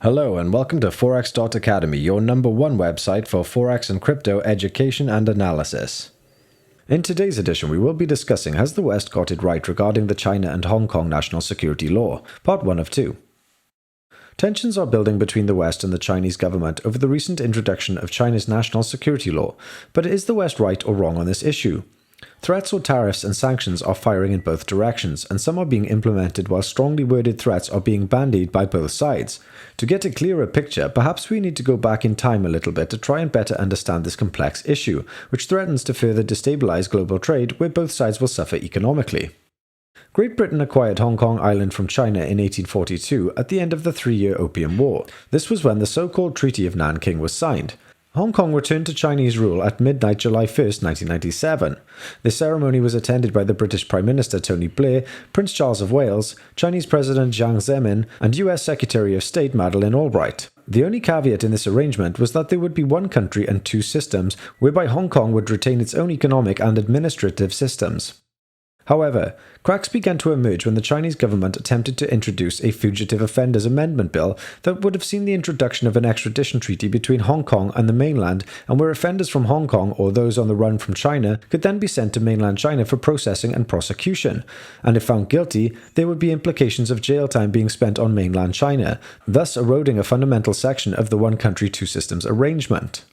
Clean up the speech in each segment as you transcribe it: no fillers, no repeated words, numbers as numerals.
Hello and welcome to Forex.Academy, your #1 website for Forex and crypto education and analysis. In today's edition, we will be discussing Has the West got it right regarding the China and Hong Kong national security law, part 1 of 2. Tensions are building between the West and the Chinese government over the recent introduction of China's national security law, but is the West right or wrong on this issue? Threats or tariffs and sanctions are firing in both directions, and some are being implemented while strongly worded threats are being bandied by both sides. To get a clearer picture, perhaps we need to go back in time a little bit to try and better understand this complex issue, which threatens to further destabilize global trade where both sides will suffer economically. Great Britain acquired Hong Kong Island from China in 1842 at the end of the 3-year Opium War. This was when the so-called Treaty of Nanking was signed. Hong Kong returned to Chinese rule at midnight July 1st, 1997. The ceremony was attended by the British Prime Minister Tony Blair, Prince Charles of Wales, Chinese President Jiang Zemin, and US Secretary of State Madeleine Albright. The only caveat in this arrangement was that there would be one country and two systems, whereby Hong Kong would retain its own economic and administrative systems. However, cracks began to emerge when the Chinese government attempted to introduce a Fugitive Offenders Amendment Bill that would have seen the introduction of an extradition treaty between Hong Kong and the mainland, and where offenders from Hong Kong or those on the run from China could then be sent to mainland China for processing and prosecution. And if found guilty, there would be implications of jail time being spent on mainland China, thus eroding a fundamental section of the one country, two systems arrangement.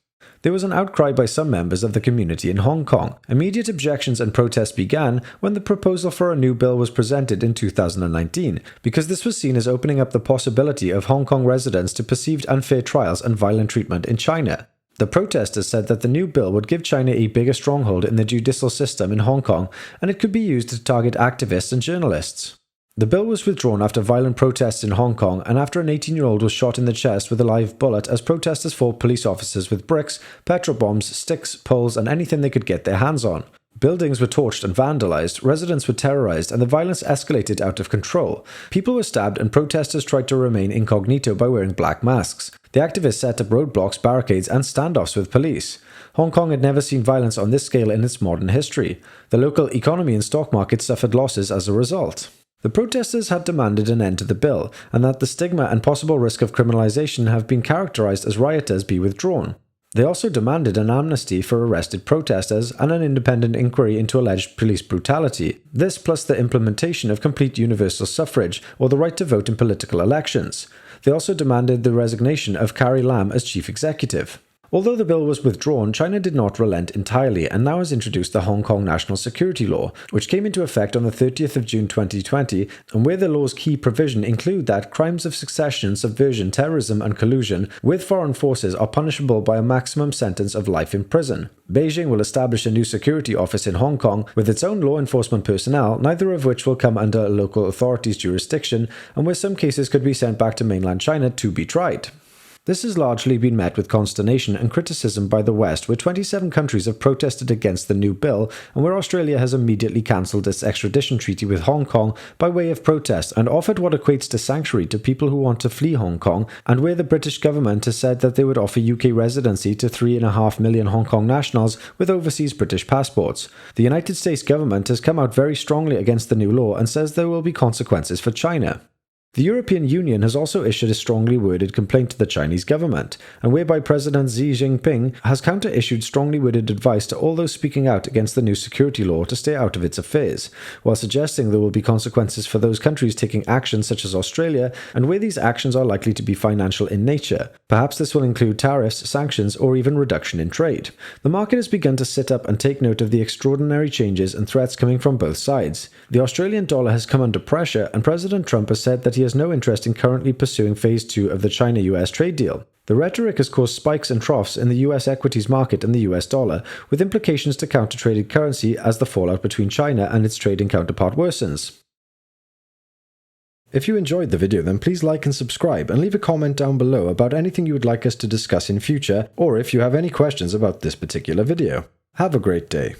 There was an outcry by some members of the community in Hong Kong. Immediate objections and protests began when the proposal for a new bill was presented in 2019, because this was seen as opening up the possibility of Hong Kong residents to perceived unfair trials and violent treatment in China. The protesters said that the new bill would give China a bigger stronghold in the judicial system in Hong Kong, and it could be used to target activists and journalists. The bill was withdrawn after violent protests in Hong Kong and after an 18-year-old was shot in the chest with a live bullet as protesters fought police officers with bricks, petrol bombs, sticks, poles, and anything they could get their hands on. Buildings were torched and vandalized, residents were terrorized, and the violence escalated out of control. People were stabbed and protesters tried to remain incognito by wearing black masks. The activists set up roadblocks, barricades, and standoffs with police. Hong Kong had never seen violence on this scale in its modern history. The local economy and stock market suffered losses as a result. The protesters had demanded an end to the bill, and that the stigma and possible risk of criminalization have been characterized as rioters be withdrawn. They also demanded an amnesty for arrested protesters and an independent inquiry into alleged police brutality. This plus the implementation of complete universal suffrage, or the right to vote in political elections. They also demanded the resignation of Carrie Lam as chief executive. Although the bill was withdrawn, China did not relent entirely and now has introduced the Hong Kong National Security Law, which came into effect on the 30th of June 2020, and where the law's key provision include that crimes of succession, subversion, terrorism and collusion with foreign forces are punishable by a maximum sentence of life in prison. Beijing will establish a new security office in Hong Kong with its own law enforcement personnel, neither of which will come under local authorities' jurisdiction, and where some cases could be sent back to mainland China to be tried. This has largely been met with consternation and criticism by the West, where 27 countries have protested against the new bill, and where Australia has immediately cancelled its extradition treaty with Hong Kong by way of protest and offered what equates to sanctuary to people who want to flee Hong Kong, and where the British government has said that they would offer UK residency to 3.5 million Hong Kong nationals with overseas British passports. The United States government has come out very strongly against the new law and says there will be consequences for China. The European Union has also issued a strongly worded complaint to the Chinese government, and whereby President Xi Jinping has counter-issued strongly worded advice to all those speaking out against the new security law to stay out of its affairs, while suggesting there will be consequences for those countries taking actions such as Australia, and where these actions are likely to be financial in nature. Perhaps this will include tariffs, sanctions, or even reduction in trade. The market has begun to sit up and take note of the extraordinary changes and threats coming from both sides. The Australian dollar has come under pressure, and President Trump has said that he has no interest in currently pursuing Phase 2 of the China-US trade deal. The rhetoric has caused spikes and troughs in the US equities market and the US dollar, with implications to counter-traded currency as the fallout between China and its trading counterpart worsens. If you enjoyed the video, then please like and subscribe, and leave a comment down below about anything you would like us to discuss in future, or if you have any questions about this particular video. Have a great day.